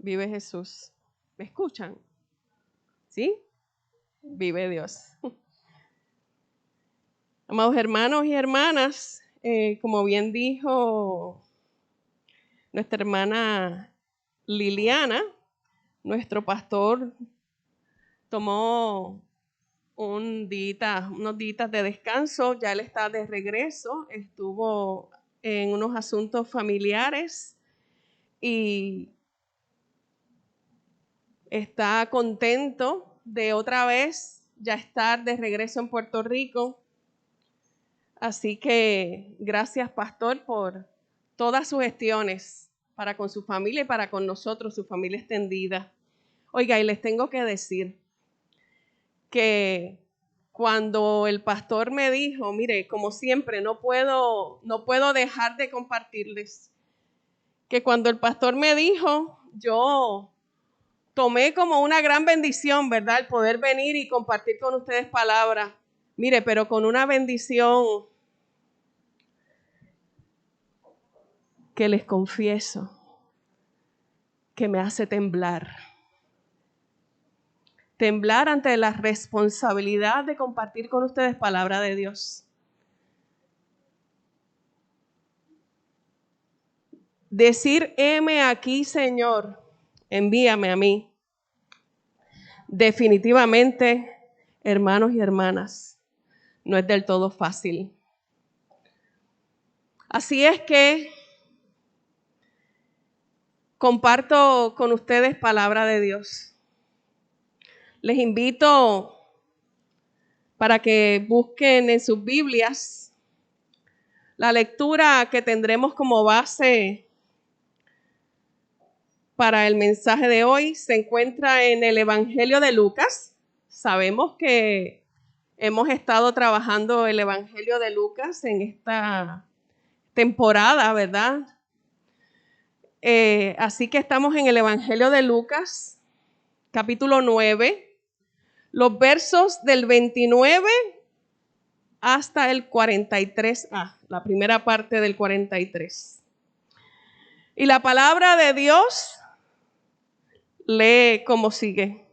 Vive Jesús. ¿Me escuchan? ¿Sí? Vive Dios. Amados hermanos y hermanas, como bien dijo nuestra hermana Liliana, nuestro pastor tomó unos días de descanso, ya él está de regreso, estuvo en unos asuntos familiares y está contento de otra vez ya estar de regreso en Puerto Rico. Así que gracias, pastor, por todas sus gestiones para con su familia y para con nosotros, su familia extendida. Oiga, y les tengo que decir que cuando el pastor me dijo, mire, como siempre, no puedo dejar de compartirles, que cuando el pastor me dijo, yo tomé como una gran bendición, ¿verdad? El poder venir y compartir con ustedes palabras. Mire, pero con una bendición que les confieso que me hace temblar. Temblar ante la responsabilidad de compartir con ustedes palabra de Dios. Decir, heme aquí, Señor, envíame a mí. Definitivamente, hermanos y hermanas, no es del todo fácil. Así es que comparto con ustedes palabra de Dios. Les invito para que busquen en sus Biblias la lectura que tendremos como base para el mensaje de hoy. Se encuentra en el Evangelio de Lucas. Sabemos que hemos estado trabajando el Evangelio de Lucas en esta temporada, ¿verdad? Así que estamos en el Evangelio de Lucas, capítulo 9, los versos del 29 hasta el 43a, la primera parte del 43. Y la palabra de Dios lee como sigue.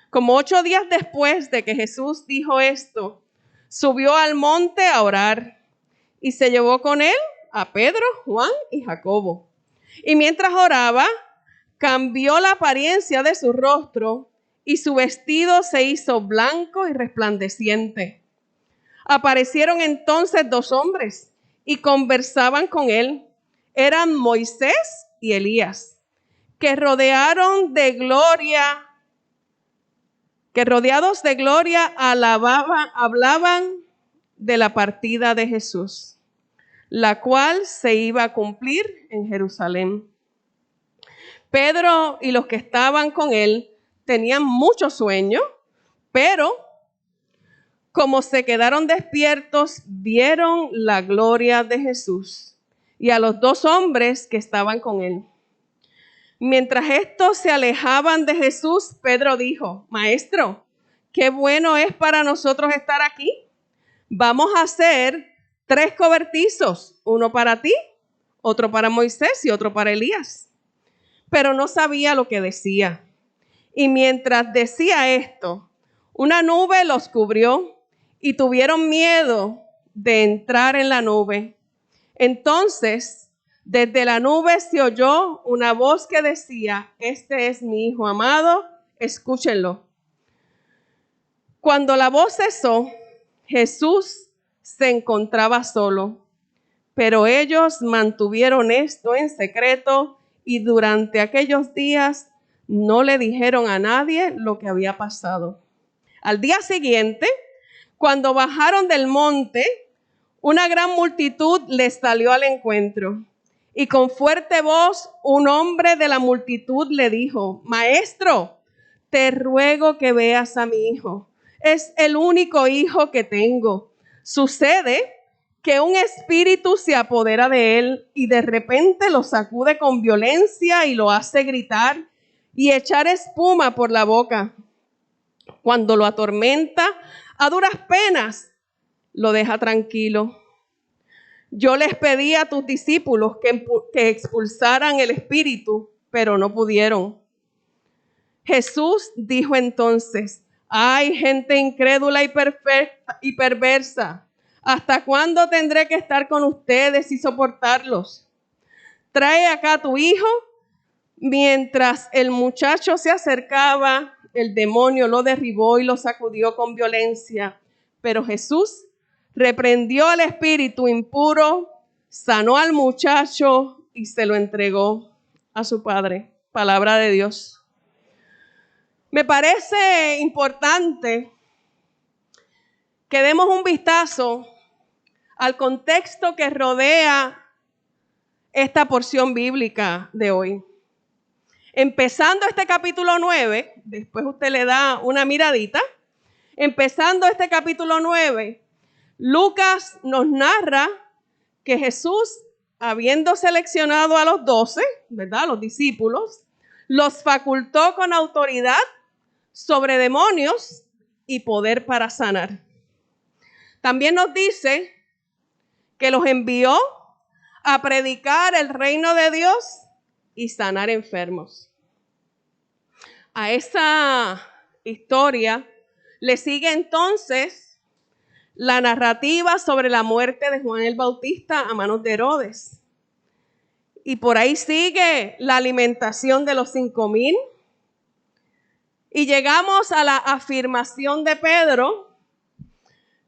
Como 8 días después de que Jesús dijo esto, subió al monte a orar y se llevó con él a Pedro, Juan y Jacobo. Y mientras oraba, cambió la apariencia de su rostro y su vestido se hizo blanco y resplandeciente. Aparecieron entonces 2 hombres y conversaban con él. Eran Moisés y Elías, que rodeados de gloria, hablaban de la partida de Jesús, la cual se iba a cumplir en Jerusalén. Pedro y los que estaban con él tenían mucho sueño, pero como se quedaron despiertos, vieron la gloria de Jesús y a los 2 hombres que estaban con él. Mientras estos se alejaban de Jesús, Pedro dijo, Maestro, qué bueno es para nosotros estar aquí. Vamos a hacer 3 cobertizos, uno para ti, otro para Moisés y otro para Elías. Pero no sabía lo que decía. Y mientras decía esto, una nube los cubrió y tuvieron miedo de entrar en la nube. Entonces, desde la nube se oyó una voz que decía, este es mi Hijo amado, escúchenlo. Cuando la voz cesó, Jesús se encontraba solo, pero ellos mantuvieron esto en secreto y durante aquellos días no le dijeron a nadie lo que había pasado. Al día siguiente, cuando bajaron del monte, una gran multitud les salió al encuentro. Y con fuerte voz, un hombre de la multitud le dijo, Maestro, te ruego que veas a mi hijo. Es el único hijo que tengo. Sucede que un espíritu se apodera de él y de repente lo sacude con violencia y lo hace gritar y echar espuma por la boca. Cuando lo atormenta, a duras penas lo deja tranquilo. Yo les pedí a tus discípulos que expulsaran el espíritu, pero no pudieron. Jesús dijo entonces: hay gente incrédula y perversa. ¿Hasta cuándo tendré que estar con ustedes y soportarlos? Trae acá a tu hijo. Mientras el muchacho se acercaba, el demonio lo derribó y lo sacudió con violencia. Pero Jesús reprendió al espíritu impuro, sanó al muchacho y se lo entregó a su padre. Palabra de Dios. Me parece importante que demos un vistazo al contexto que rodea esta porción bíblica de hoy. Empezando este capítulo 9, después usted le da una miradita. Empezando este capítulo 9, Lucas nos narra que Jesús, habiendo seleccionado a los 12, ¿verdad? Los discípulos, los facultó con autoridad sobre demonios y poder para sanar. También nos dice que los envió a predicar el reino de Dios y sanar enfermos. A esa historia le sigue entonces la narrativa sobre la muerte de Juan el Bautista a manos de Herodes. Y por ahí sigue la alimentación de los 5,000. Y llegamos a la afirmación de Pedro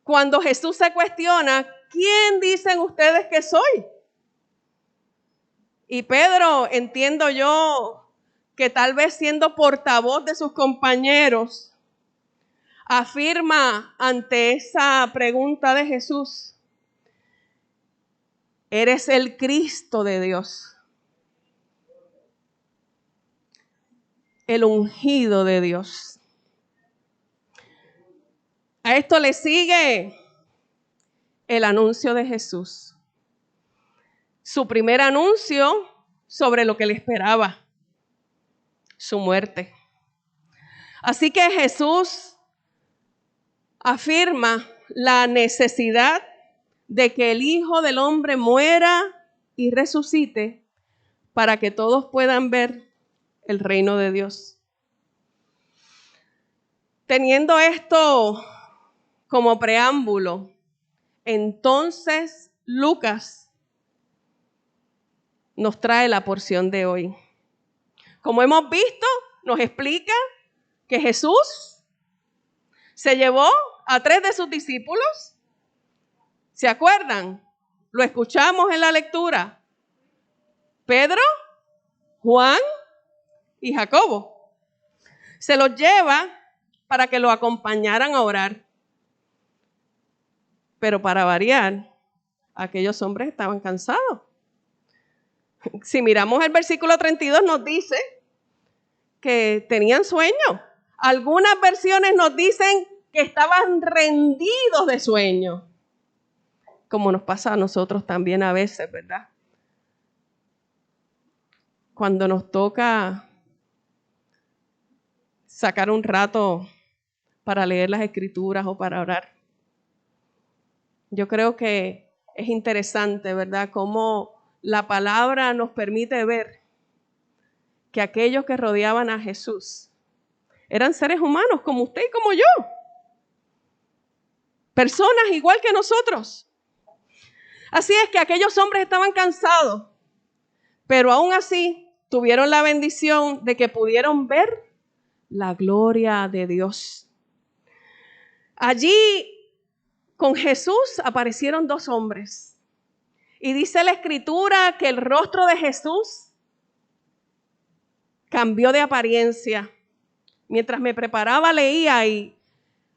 cuando Jesús se cuestiona: ¿quién dicen ustedes que soy? Y Pedro, entiendo yo, que tal vez siendo portavoz de sus compañeros, afirma ante esa pregunta de Jesús: eres el Cristo de Dios, el ungido de Dios. A esto le sigue el anuncio de Jesús. Su primer anuncio sobre lo que le esperaba: su muerte. Así que Jesús afirma la necesidad de que el Hijo del Hombre muera y resucite para que todos puedan ver el reino de Dios. Teniendo esto como preámbulo, entonces Lucas nos trae la porción de hoy. Como hemos visto, nos explica que Jesús se llevó a 3 de sus discípulos. ¿Se acuerdan? Lo escuchamos en la lectura. Pedro, Juan y Jacobo. Se los lleva para que lo acompañaran a orar. Pero para variar, aquellos hombres estaban cansados. Si miramos el versículo 32, nos dice que tenían sueño. Algunas versiones nos dicen que estaban rendidos de sueño, como nos pasa a nosotros también a veces, ¿verdad? Cuando nos toca sacar un rato para leer las Escrituras o para orar. Yo creo que es interesante, ¿verdad?, cómo la palabra nos permite ver que aquellos que rodeaban a Jesús eran seres humanos como usted y como yo. Personas igual que nosotros. Así es que aquellos hombres estaban cansados, pero aún así tuvieron la bendición de que pudieron ver la gloria de Dios. Allí con Jesús aparecieron 2 hombres. Y dice la Escritura que el rostro de Jesús cambió de apariencia. Mientras me preparaba, leía, y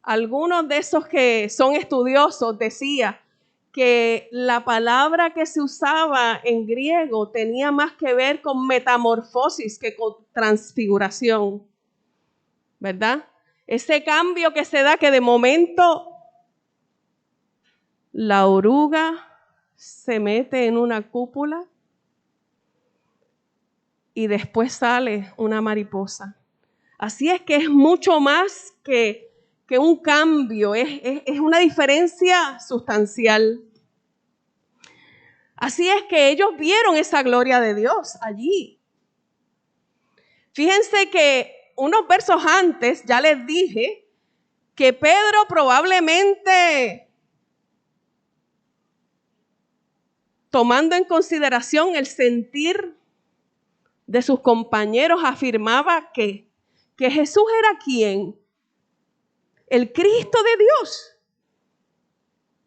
algunos de esos que son estudiosos decía que la palabra que se usaba en griego tenía más que ver con metamorfosis que con transfiguración, ¿verdad? Ese cambio que se da, que de momento la oruga se mete en una cúpula y después sale una mariposa. Así es que es mucho más que un cambio, es una diferencia sustancial. Así es que ellos vieron esa gloria de Dios allí. Fíjense que unos versos antes ya les dije que Pedro probablemente, tomando en consideración el sentir de sus compañeros, afirmaba que Jesús era ¿quién? El Cristo de Dios.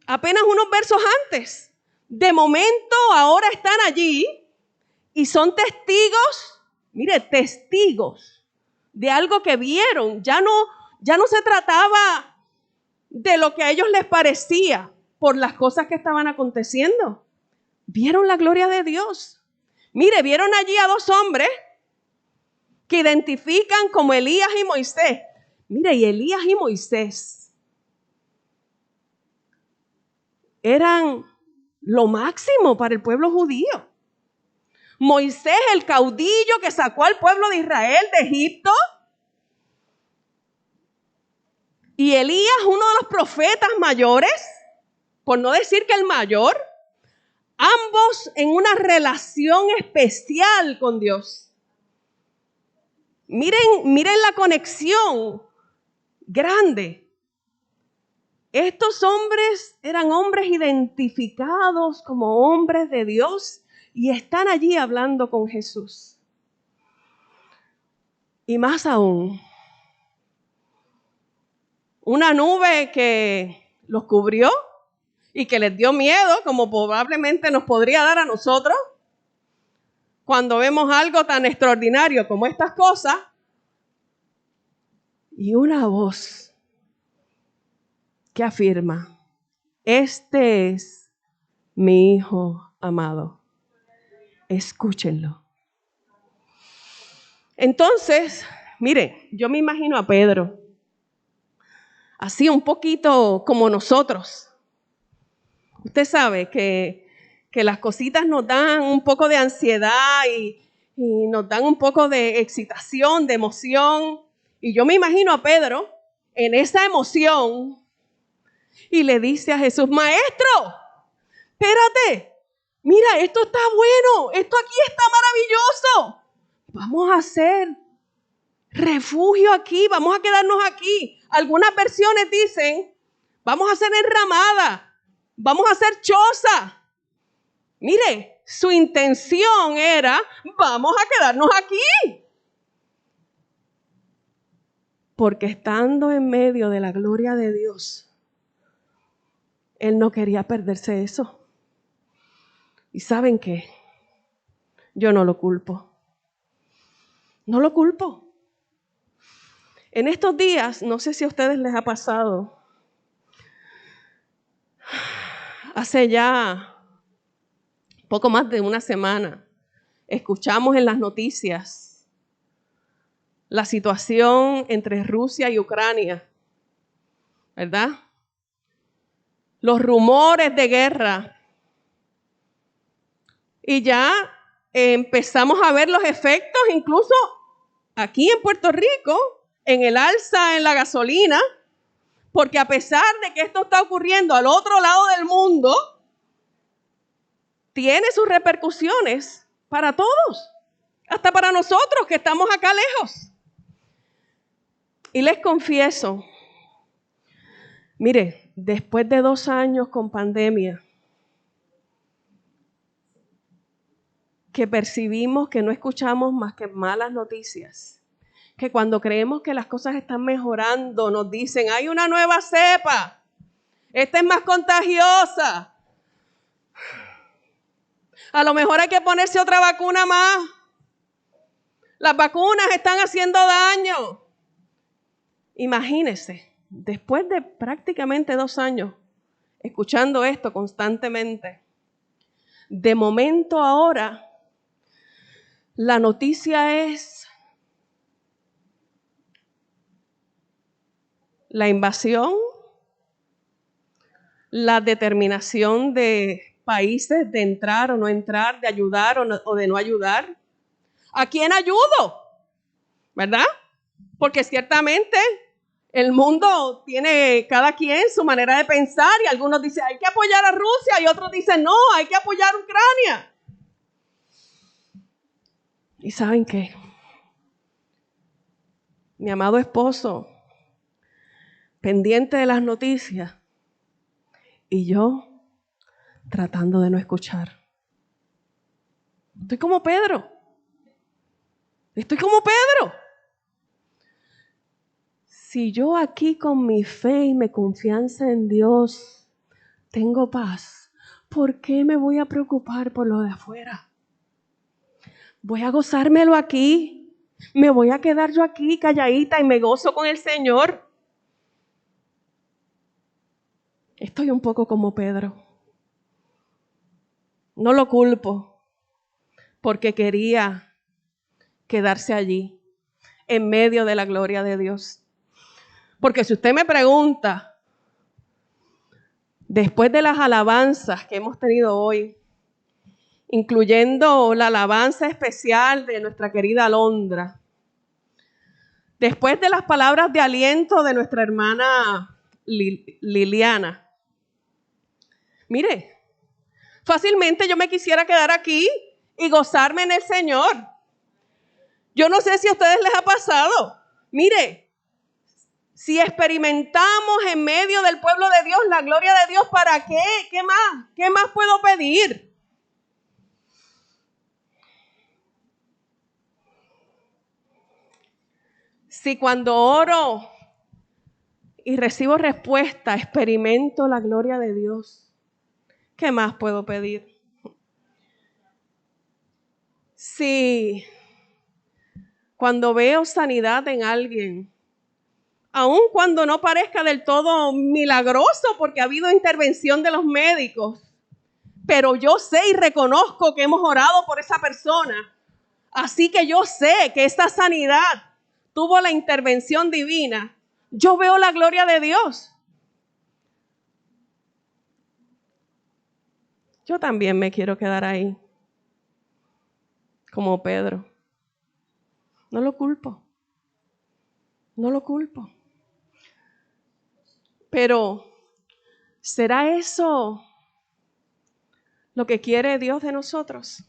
Apenas unos versos antes. De momento ahora están allí y son testigos, mire, testigos de algo que vieron. Ya no se trataba de lo que a ellos les parecía por las cosas que estaban aconteciendo. Vieron la gloria de Dios. Mire, vieron allí a dos hombres que identifican como Elías y Moisés. Mire, y Elías y Moisés eran lo máximo para el pueblo judío. Moisés, el caudillo que sacó al pueblo de Israel de Egipto. Y Elías, uno de los profetas mayores, por no decir que el mayor, ambos en una relación especial con Dios. Miren la conexión grande. Estos hombres eran hombres identificados como hombres de Dios y están allí hablando con Jesús. Y más aún, una nube que los cubrió y que les dio miedo, como probablemente nos podría dar a nosotros cuando vemos algo tan extraordinario como estas cosas. Y una voz que afirma: este es mi Hijo amado, escúchenlo. Entonces, mire, yo me imagino a Pedro, así un poquito como nosotros. Usted sabe que las cositas nos dan un poco de ansiedad y nos dan un poco de excitación, de emoción. Y yo me imagino a Pedro en esa emoción y le dice a Jesús: maestro, espérate, mira, esto está bueno, esto aquí está maravilloso. Vamos a hacer refugio aquí, vamos a quedarnos aquí. Algunas versiones dicen, vamos a hacer enramada, vamos a hacer choza. Mire, su intención era, vamos a quedarnos aquí. Porque estando en medio de la gloria de Dios, él no quería perderse eso. ¿Y saben qué? Yo no lo culpo. No lo culpo. En estos días, no sé si a ustedes les ha pasado, hace ya poco más de una semana, escuchamos en las noticias la situación entre Rusia y Ucrania, ¿verdad? Los rumores de guerra. Y ya empezamos a ver los efectos, incluso aquí en Puerto Rico, en el alza en la gasolina, porque a pesar de que esto está ocurriendo al otro lado del mundo, tiene sus repercusiones para todos, hasta para nosotros que estamos acá lejos. Y les confieso, mire, después de 2 años con pandemia, que percibimos que no escuchamos más que malas noticias, que cuando creemos que las cosas están mejorando nos dicen, hay una nueva cepa, esta es más contagiosa, a lo mejor hay que ponerse otra vacuna más, las vacunas están haciendo daño. Imagínense, después de prácticamente 2 años escuchando esto constantemente, de momento ahora la noticia es la invasión, la determinación de países de entrar o no entrar, de ayudar o de no ayudar. ¿A quién ayudo? ¿Verdad? Porque ciertamente el mundo tiene cada quien su manera de pensar y algunos dicen hay que apoyar a Rusia y otros dicen no, hay que apoyar a Ucrania. ¿Y saben qué? mi amado esposo, pendiente de las noticias, y yo tratando de no escuchar. Estoy como Pedro. Si yo aquí con mi fe y mi confianza en Dios tengo paz, ¿por qué me voy a preocupar por lo de afuera? Voy a gozármelo aquí. Me voy a quedar yo aquí calladita y me gozo con el Señor. Estoy un poco como Pedro. No lo culpo porque quería quedarse allí en medio de la gloria de Dios. Porque si usted me pregunta, después de las alabanzas que hemos tenido hoy, incluyendo la alabanza especial de nuestra querida Alondra, después de las palabras de aliento de nuestra hermana Liliana, mire, fácilmente yo me quisiera quedar aquí y gozarme en el Señor. Yo no sé si a ustedes les ha pasado. Mire, si experimentamos en medio del pueblo de Dios la gloria de Dios, ¿para qué? ¿Qué más? ¿Qué más puedo pedir? Si cuando oro y recibo respuesta, experimento la gloria de Dios, ¿qué más puedo pedir? Si cuando veo sanidad en alguien, aun cuando no parezca del todo milagroso porque ha habido intervención de los médicos, pero yo sé y reconozco que hemos orado por esa persona, así que yo sé que esta sanidad tuvo la intervención divina, yo veo la gloria de Dios. Yo también me quiero quedar ahí, como Pedro. No lo culpo. Pero, ¿será eso lo que quiere Dios de nosotros?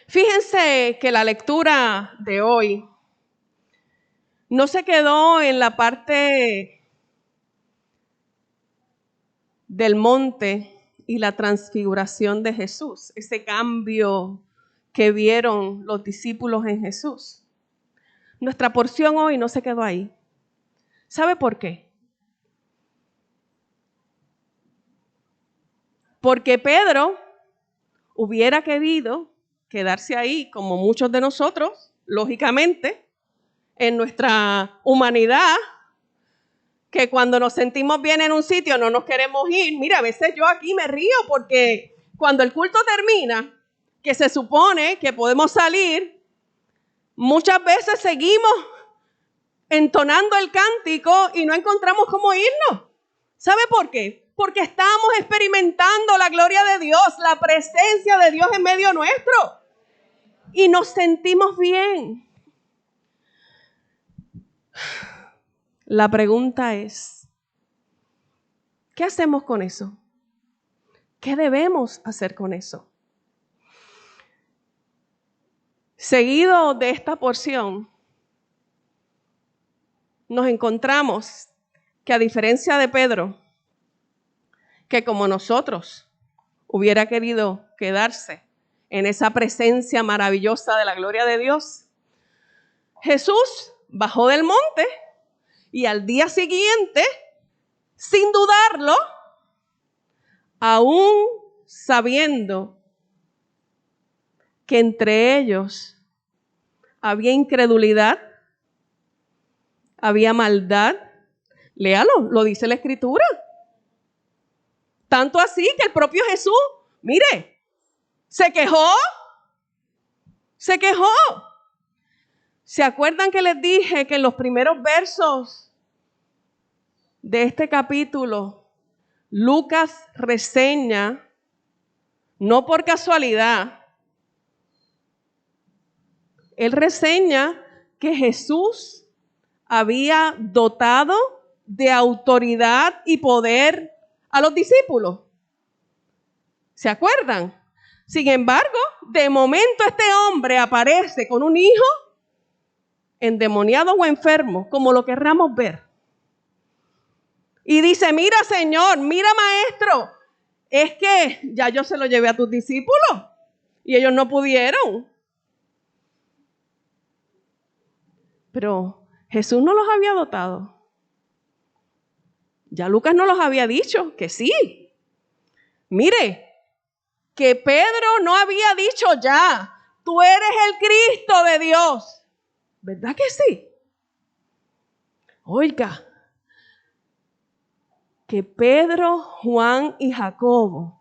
Fíjense que la lectura de hoy no se quedó en la parte del monte y la transfiguración de Jesús, ese cambio que vieron los discípulos en Jesús. Nuestra porción hoy no se quedó ahí. ¿Sabe por qué? Porque Pedro hubiera querido quedarse ahí, como muchos de nosotros, lógicamente, en nuestra humanidad, que cuando nos sentimos bien en un sitio no nos queremos ir. Mira, a veces yo aquí me río porque cuando el culto termina, que se supone que podemos salir, muchas veces seguimos entonando el cántico y no encontramos cómo irnos. ¿Sabe por qué? Porque estamos experimentando la gloria de Dios, la presencia de Dios en medio nuestro. Y nos sentimos bien. La pregunta es, ¿qué hacemos con eso? ¿Qué debemos hacer con eso? Seguido de esta porción, nos encontramos que a diferencia de Pedro, que como nosotros hubiera querido quedarse en esa presencia maravillosa de la gloria de Dios, Jesús bajó del monte y al día siguiente, sin dudarlo, aún sabiendo que entre ellos había incredulidad, había maldad. Léalo, lo dice la Escritura. Tanto así que el propio Jesús, mire, se quejó. ¿Se acuerdan que les dije que en los primeros versos de este capítulo, Lucas reseña, no por casualidad, él reseña que Jesús había dotado de autoridad y poder a los discípulos? ¿Se acuerdan? Sin embargo, de momento este hombre aparece con un hijo endemoniado o enfermo, como lo querramos ver. Y dice, mira Señor, mira Maestro, es que ya yo se lo llevé a tus discípulos y ellos no pudieron. Pero Jesús no los había dotado. Ya Lucas no los había dicho que sí. Mire, que Pedro no había dicho ya, tú eres el Cristo de Dios. ¿Verdad que sí? Oiga, que Pedro, Juan y Jacobo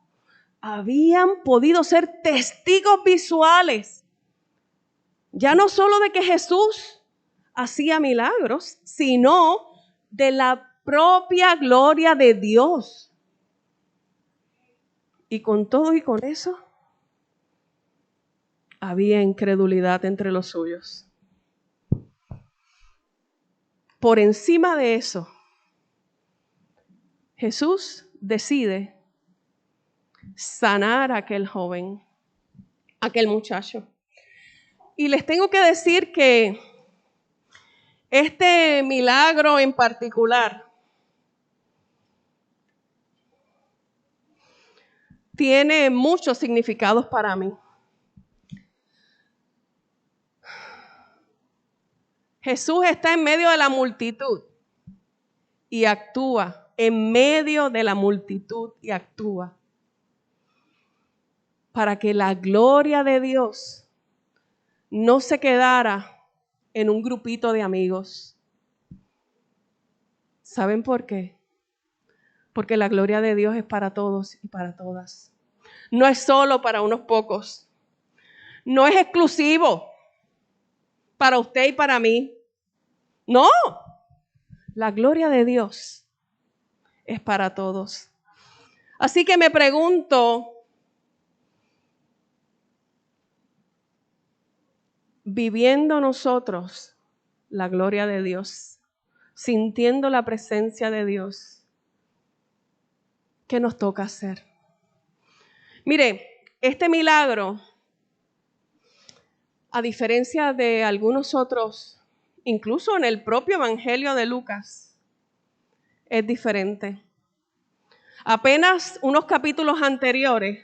habían podido ser testigos visuales, ya no solo de que Jesús hacía milagros, sino de la propia gloria de Dios. Y con todo y con eso, había incredulidad entre los suyos. Por encima de eso, Jesús decide sanar a aquel joven, aquel muchacho. Y les tengo que decir que este milagro en particular tiene muchos significados para mí. Jesús está en medio de la multitud y actúa en medio de la multitud y actúa para que la gloria de Dios no se quedara en un grupito de amigos. ¿Saben por qué? Porque la gloria de Dios es para todos y para todas. No es solo para unos pocos. No es exclusivo para usted y para mí. No. La gloria de Dios es para todos. Así que me pregunto, viviendo nosotros la gloria de Dios, sintiendo la presencia de Dios, ¿qué nos toca hacer? Mire, este milagro, a diferencia de algunos otros, incluso en el propio Evangelio de Lucas, es diferente. Apenas unos capítulos anteriores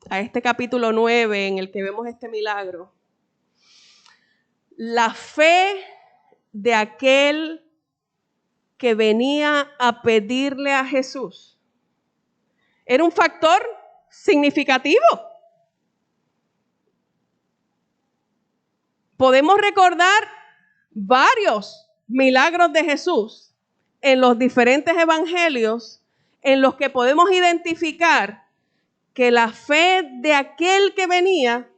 a este capítulo 9 en el que vemos este milagro, la fe de aquel que venía a pedirle a Jesús era un factor significativo. Podemos recordar varios milagros de Jesús en los diferentes evangelios en los que podemos identificar que la fe de aquel que venía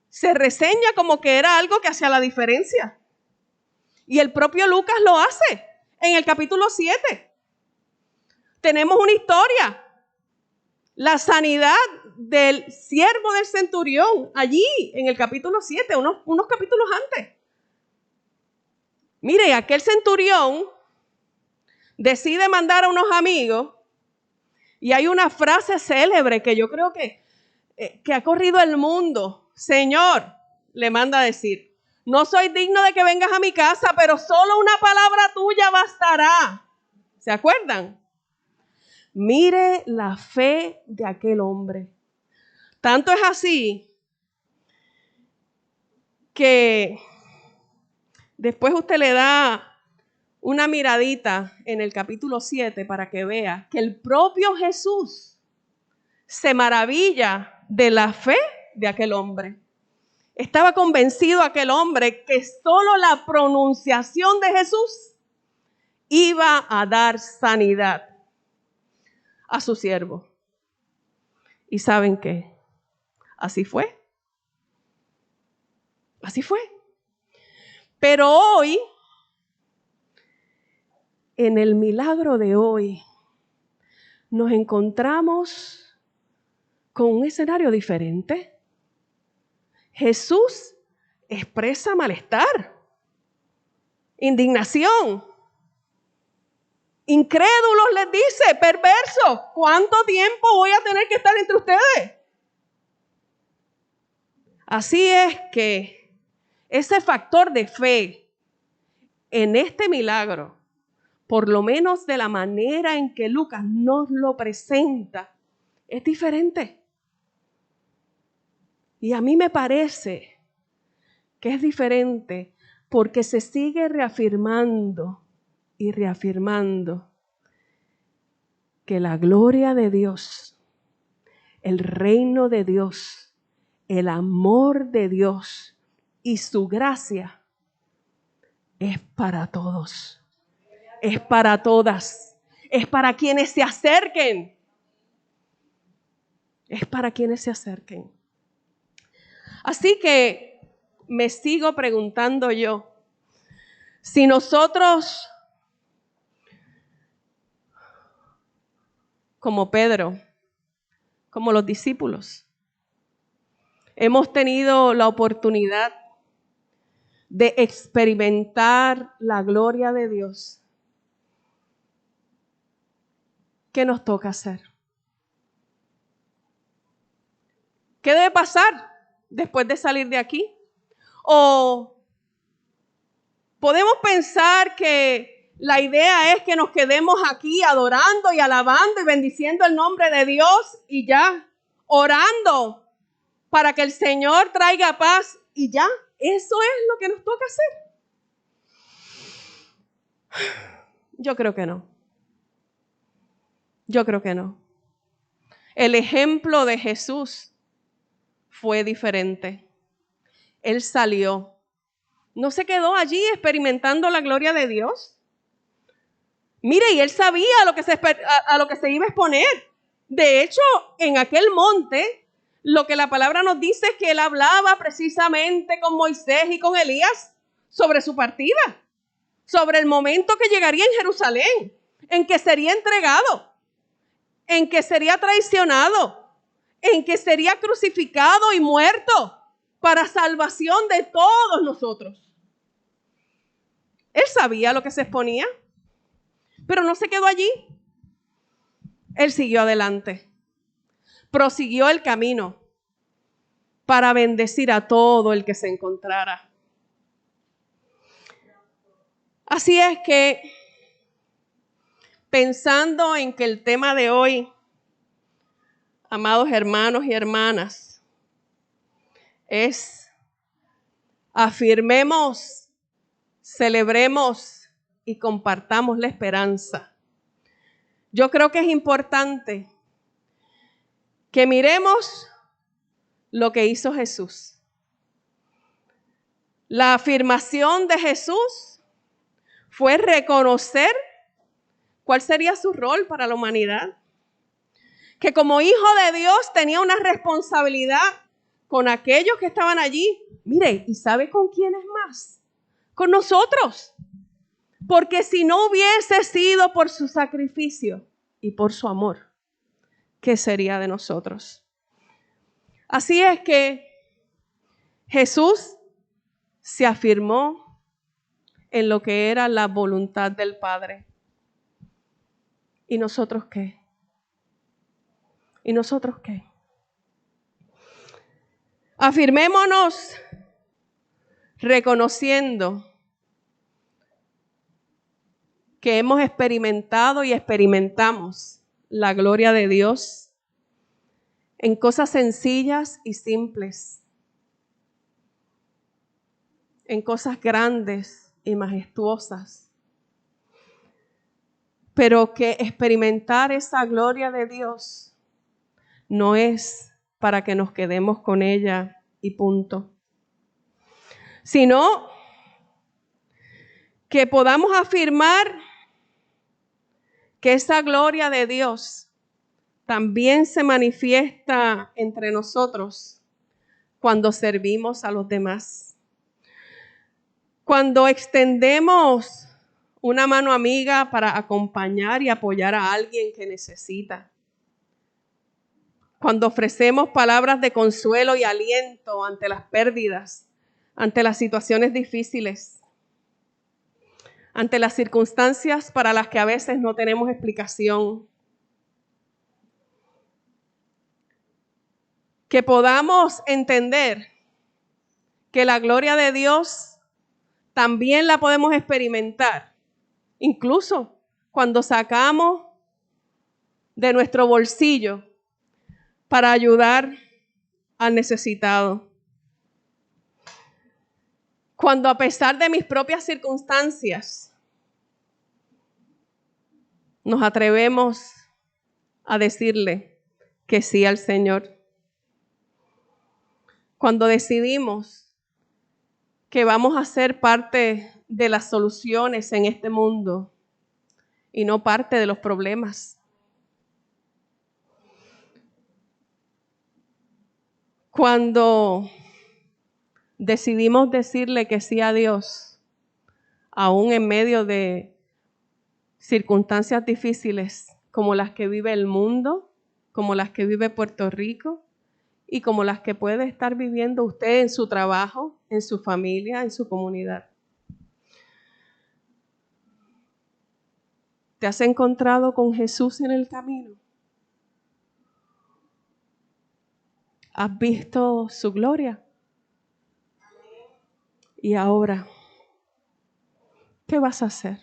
se reseña como que era algo que hacía la diferencia. Y el propio Lucas lo hace en el capítulo 7. Tenemos una historia, la sanidad del siervo del centurión, allí en el capítulo 7, unos capítulos antes. Mire, aquel centurión decide mandar a unos amigos y hay una frase célebre que yo creo que ha corrido el mundo. Señor, le manda a decir, no soy digno de que vengas a mi casa, pero solo una palabra tuya bastará. ¿Se acuerdan? Mire la fe de aquel hombre. Tanto es así que después usted le da una miradita en el capítulo 7 para que vea que el propio Jesús se maravilla de la fe de aquel hombre. Estaba convencido aquel hombre que solo la pronunciación de Jesús iba a dar sanidad a su siervo. ¿Y saben qué? Así fue. Así fue. Pero hoy, en el milagro de hoy, nos encontramos con un escenario diferente. Jesús expresa malestar, indignación. Incrédulos les dice, perversos, ¿cuánto tiempo voy a tener que estar entre ustedes? Así es que ese factor de fe en este milagro, por lo menos de la manera en que Lucas nos lo presenta, es diferente. Y a mí me parece que es diferente porque se sigue reafirmando y reafirmando que la gloria de Dios, el reino de Dios, el amor de Dios y su gracia es para todos, es para todas, es para quienes se acerquen, es para quienes se acerquen. Así que me sigo preguntando yo, si nosotros, como Pedro, como los discípulos, hemos tenido la oportunidad de experimentar la gloria de Dios, ¿qué nos toca hacer? ¿Qué debe pasar después de salir de aquí? ¿O podemos pensar que la idea es que nos quedemos aquí adorando y alabando y bendiciendo el nombre de Dios y ya, orando para que el Señor traiga paz y ya? ¿Eso es lo que nos toca hacer? Yo creo que no. Yo creo que no. El ejemplo de Jesús fue diferente. Él salió. No se quedó allí experimentando la gloria de Dios. Mire, y él sabía a lo que se iba a exponer. De hecho, en aquel monte, lo que la palabra nos dice es que él hablaba precisamente con Moisés y con Elías sobre su partida, sobre el momento que llegaría en Jerusalén, en que sería entregado, en que sería traicionado, en que sería crucificado y muerto para salvación de todos nosotros. Él sabía lo que se exponía, pero no se quedó allí. Él siguió adelante, prosiguió el camino para bendecir a todo el que se encontrara. Así es que, pensando en que el tema de hoy, amados hermanos y hermanas, es afirmemos, celebremos y compartamos la esperanza. Yo creo que es importante que miremos lo que hizo Jesús. La afirmación de Jesús fue reconocer cuál sería su rol para la humanidad. Que como hijo de Dios tenía una responsabilidad con aquellos que estaban allí. Mire, ¿y sabe con quiénes más? Con nosotros. Porque si no hubiese sido por su sacrificio y por su amor, ¿qué sería de nosotros? Así es que Jesús se afirmó en lo que era la voluntad del Padre. ¿Y nosotros qué? ¿Y nosotros qué? Afirmémonos reconociendo que hemos experimentado y experimentamos la gloria de Dios en cosas sencillas y simples, en cosas grandes y majestuosas, pero que experimentar esa gloria de Dios no es para que nos quedemos con ella y punto, sino que podamos afirmar que esa gloria de Dios también se manifiesta entre nosotros cuando servimos a los demás. Cuando extendemos una mano amiga para acompañar y apoyar a alguien que necesita. Cuando ofrecemos palabras de consuelo y aliento ante las pérdidas, ante las situaciones difíciles, ante las circunstancias para las que a veces no tenemos explicación. Que podamos entender que la gloria de Dios también la podemos experimentar, incluso cuando sacamos de nuestro bolsillo para ayudar al necesitado. Cuando a pesar de mis propias circunstancias nos atrevemos a decirle que sí al Señor. Cuando decidimos que vamos a ser parte de las soluciones en este mundo y no parte de los problemas. Cuando decidimos decirle que sí a Dios, aún en medio de circunstancias difíciles como las que vive el mundo, como las que vive Puerto Rico y como las que puede estar viviendo usted en su trabajo, en su familia, en su comunidad. ¿Te has encontrado con Jesús en el camino? ¿Has visto su gloria? Y ahora, ¿qué vas a hacer?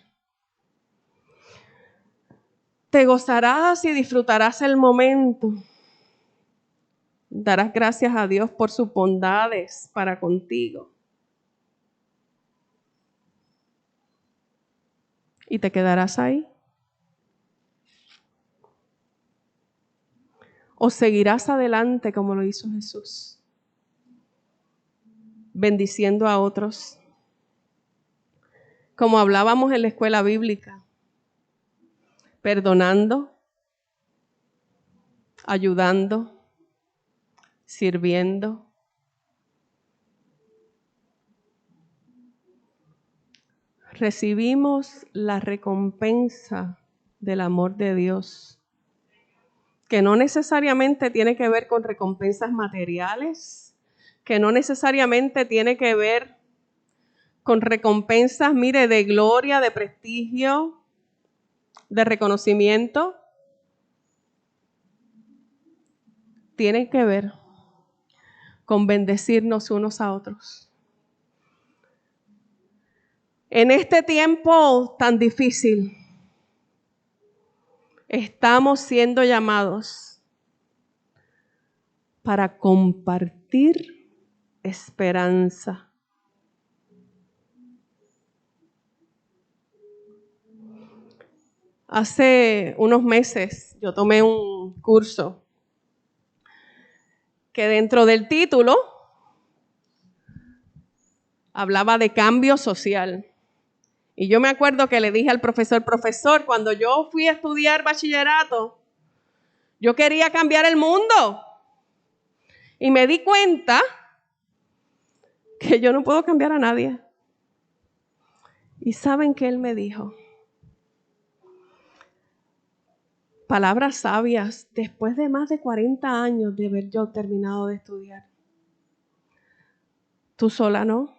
Te gozarás y disfrutarás el momento. Darás gracias a Dios por sus bondades para contigo. ¿Y te quedarás ahí? ¿O seguirás adelante como lo hizo Jesús? Bendiciendo a otros. Como hablábamos en la escuela bíblica. Perdonando, ayudando, sirviendo. Recibimos la recompensa del amor de Dios, que no necesariamente tiene que ver con recompensas materiales, que no necesariamente tiene que ver con recompensas, mire, de gloria, de prestigio, de reconocimiento. Tiene que ver con bendecirnos unos a otros. En este tiempo tan difícil, estamos siendo llamados para compartir esperanza. Hace unos meses yo tomé un curso que dentro del título hablaba de cambio social. Y yo me acuerdo que le dije al profesor, cuando yo fui a estudiar bachillerato, yo quería cambiar el mundo. Y me di cuenta que yo no puedo cambiar a nadie. ¿Y saben qué él me dijo? Palabras sabias después de más de 40 años de haber yo terminado de estudiar. Tú sola no.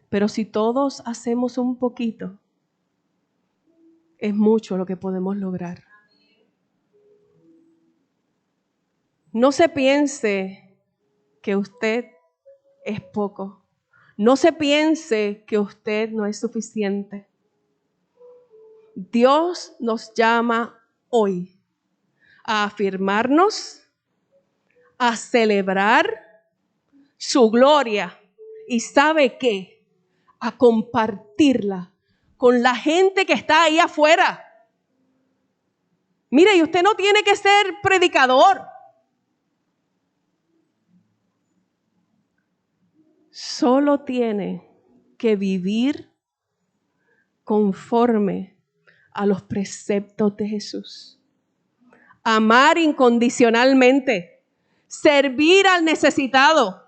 Pero si todos hacemos un poquito, es mucho lo que podemos lograr. No se piense que usted es poco. No se piense que usted no es suficiente. Dios nos llama hoy a afirmarnos, a celebrar su gloria y ¿sabe qué? A compartirla con la gente que está ahí afuera. Mire, y usted no tiene que ser predicador. Solo tiene que vivir conforme a los preceptos de Jesús. Amar incondicionalmente. Servir al necesitado.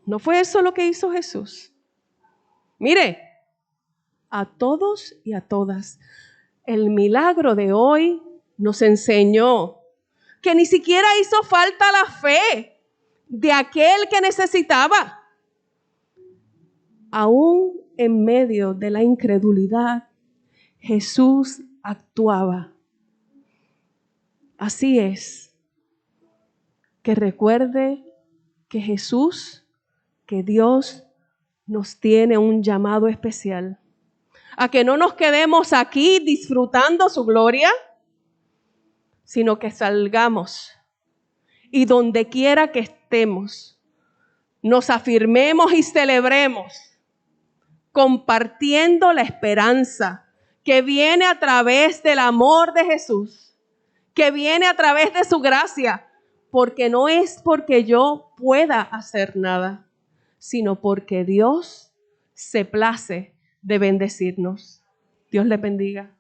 ¿No fue eso lo que hizo Jesús? Mire, a todos y a todas. El milagro de hoy nos enseñó que ni siquiera hizo falta la fe de aquel que necesitaba. Aún en medio de la incredulidad, Jesús actuaba. Así es, que recuerde que Jesús, que Dios nos tiene un llamado especial. A que no nos quedemos aquí disfrutando su gloria, sino que salgamos y donde quiera que estemos, nos afirmemos y celebremos, compartiendo la esperanza que viene a través del amor de Jesús, que viene a través de su gracia, porque no es porque yo pueda hacer nada, sino porque Dios se place de bendecirnos. Dios le bendiga.